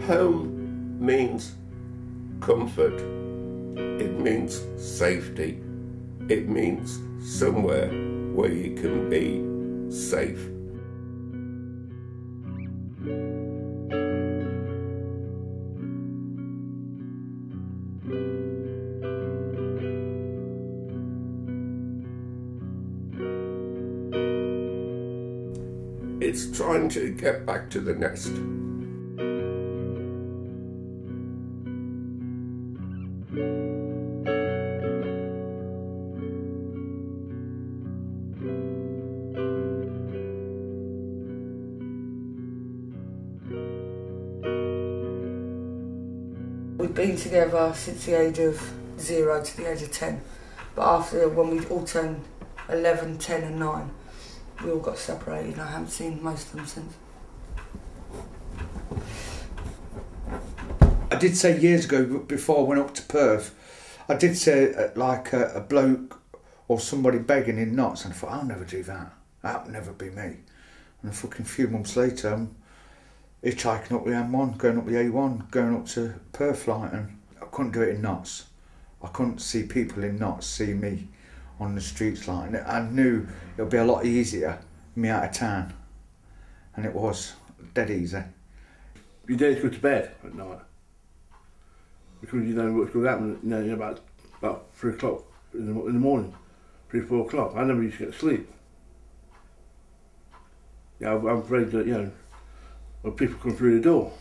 Home means comfort, it means safety, it means somewhere where you can be safe. It's trying to get back to the nest. We've been together since the age of 0 to the age of 10, but after when we all turned 11, 10 and 9, we all got separated and I haven't seen most of them since. I did say years ago, before I went up to Perth, I did say like a bloke or somebody begging in knots, and I thought, I'll never do that. That'll never be me. And a fucking few months later, I'm hitchhiking up the M1, going up the A1, going up to Perth, like, and I couldn't do it in knots. I couldn't see people in knots see me on the streets, like, and I knew it would be a lot easier me out of town, and it was dead easy. You didn't go to bed at night because you know what's going to happen. You know, about 3 o'clock in the morning, 3, 4 o'clock. I never used to get to sleep. Yeah, I'm afraid that, you know, when people come through the door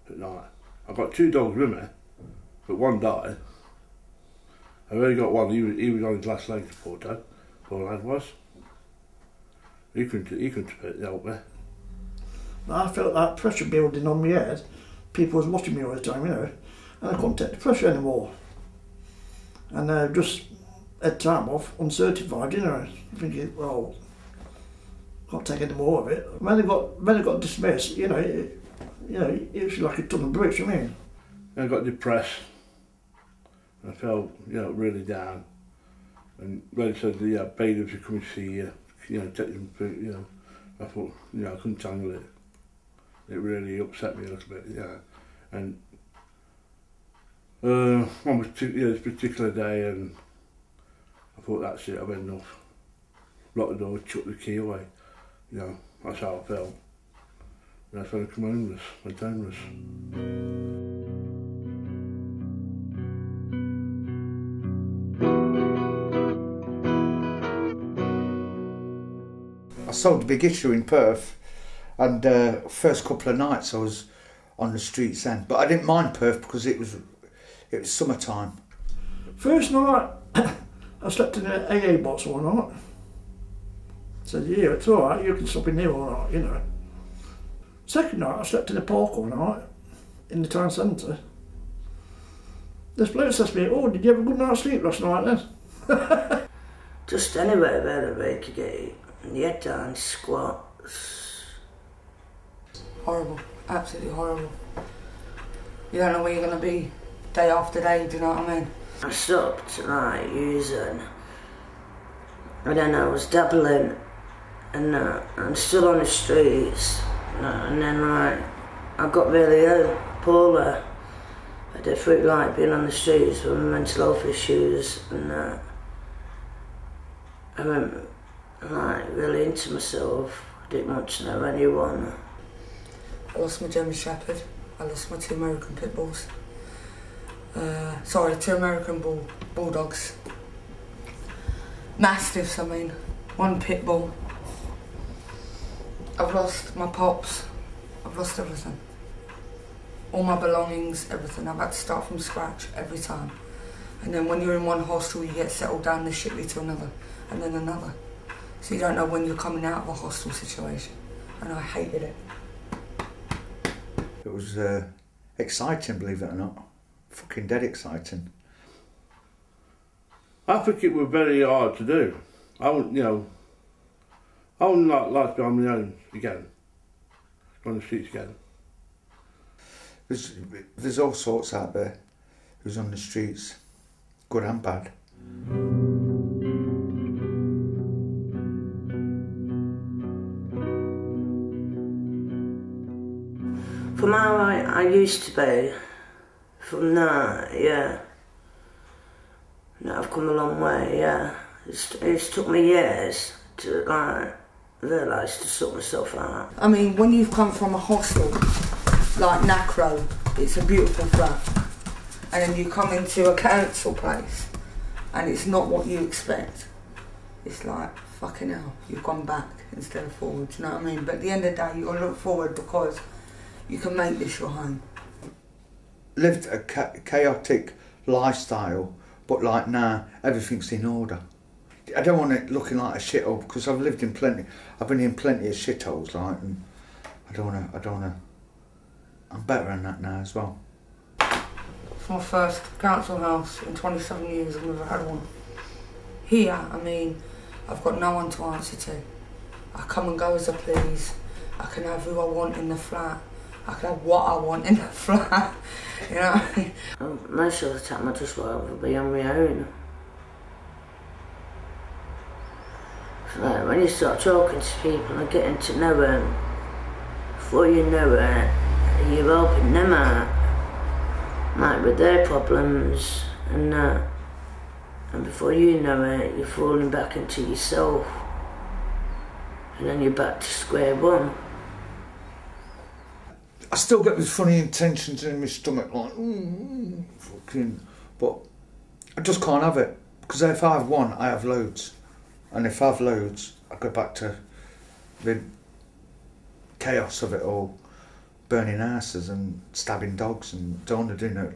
at night. I've got 2 dogs with me, but one died. I've only got one. He was on his last legs, poor dad. Poor lad was. He couldn't help me. I felt that pressure building on my head. People was watching me all the time, you know, and I couldn't take the pressure anymore. And just had time off, uncertified, you know, thinking, well, can't take any more of it. When I got dismissed, you know, it was like a ton of bricks, you know what I mean? I got depressed. I felt, you know, really down. And when they said the bailiffs would come and see you, you know, take them through, you know, I thought, you know, I couldn't handle it. It really upset me a little bit, yeah. And this particular day, and I thought, that's it, I've had enough. Locked the door, chucked the key away. You know, that's how I felt. And that's when I come homeless, went homeless. I sold a big issue in Perth, and first couple of nights I was on the streets then. But I didn't mind Perth because it was summertime. First night, I slept in an AA box all night. Said, yeah, it's all right, you can stop in here all night, you know. Second night, I slept in a park all night, in the town centre. This bloke says to me, oh, did you have a good night's sleep last night then? Just anywhere where you could get your head down, squats. Horrible, absolutely horrible. You don't know where you're going to be day after day, do you know what I mean? I stopped like using, I don't know, I was dabbling, and I'm still on the streets, and then like, I got really ill, poorly. I had a fruit like being on the streets with mental health issues, and I went like really into myself. I didn't want to know anyone. I lost my German Shepherd, I lost my 2 American Pit Bulls. 2 American Bulldogs. Mastiffs, I mean. 1 Pit Bull. I've lost my pops. I've lost everything. All my belongings, everything. I've had to start from scratch every time. And then when you're in one hostel, you get settled down the shitly to another, and then another. So you don't know when you're coming out of a hostel situation. And I hated it. It was exciting, believe it or not. Fucking dead exciting. I think it was very hard to do. I wouldn't, you know, I wouldn't like to be on my own again, on the streets again. There's all sorts out there who's on the streets, good and bad. From how I used to be, from that, yeah. No, I've come a long way, yeah. It's took me years to like realise to sort myself out. I mean, when you've come from a hostel like Nacro, it's a beautiful flat, and then you come into a council place and it's not what you expect. It's like, fucking hell, you've gone back instead of forward, do you know what I mean? But at the end of the day, you've got to look forward because you can make this your home. Lived a chaotic lifestyle, but like now, everything's in order. I don't want it looking like a shithole because I've been in plenty of shitholes, like, and I don't wanna, I'm better than that now as well. It's my first council house in 27 years, I've never had one. Here, I mean, I've got no one to answer to. I come and go as I please. I can have who I want in the flat. I can have what I want in the flat. You know what I mean? Most of the time I just want to be on my own. So when you start talking to people and getting to know them, before you know it, you're helping them out, like with their problems and that. And before you know it, you're falling back into yourself. And then you're back to square one. I still get these funny intentions in my stomach, like, fucking, but I just can't have it. Because if I have one, I have loads. And if I have loads, I go back to the chaos of it all, burning houses and stabbing dogs, and don't want to do no.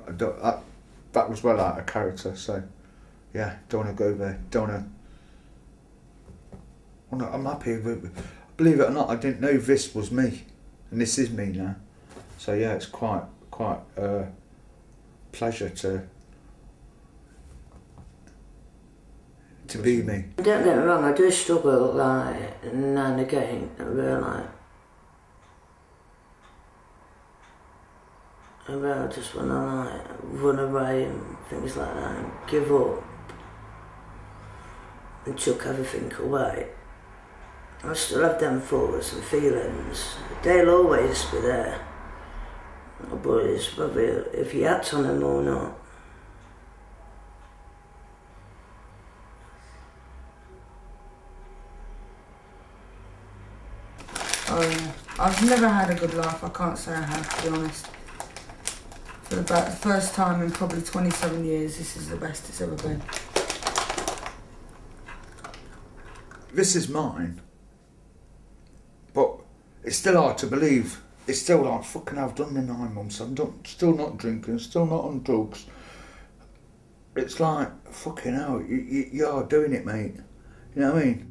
That was well out of character, so yeah, don't want to go there. I'm happy with, believe it or not, I didn't know this was me, and this is me now. So yeah, it's quite a pleasure to be me. Don't get me wrong, I do struggle like now and again. I really just want to like run away and things like that and give up and chuck everything away. I still have them thoughts and feelings. They'll always be there. But it's whether if you act on them or not. Oh yeah. I've never had a good life, I can't say I have, to be honest. For about the first time in probably 27 years, this is the best it's ever been. This is mine, but it's still hard to believe. It's still like, fucking I've done the 9 months, still not drinking, still not on drugs. It's like, fucking hell, you are doing it, mate. You know what I mean?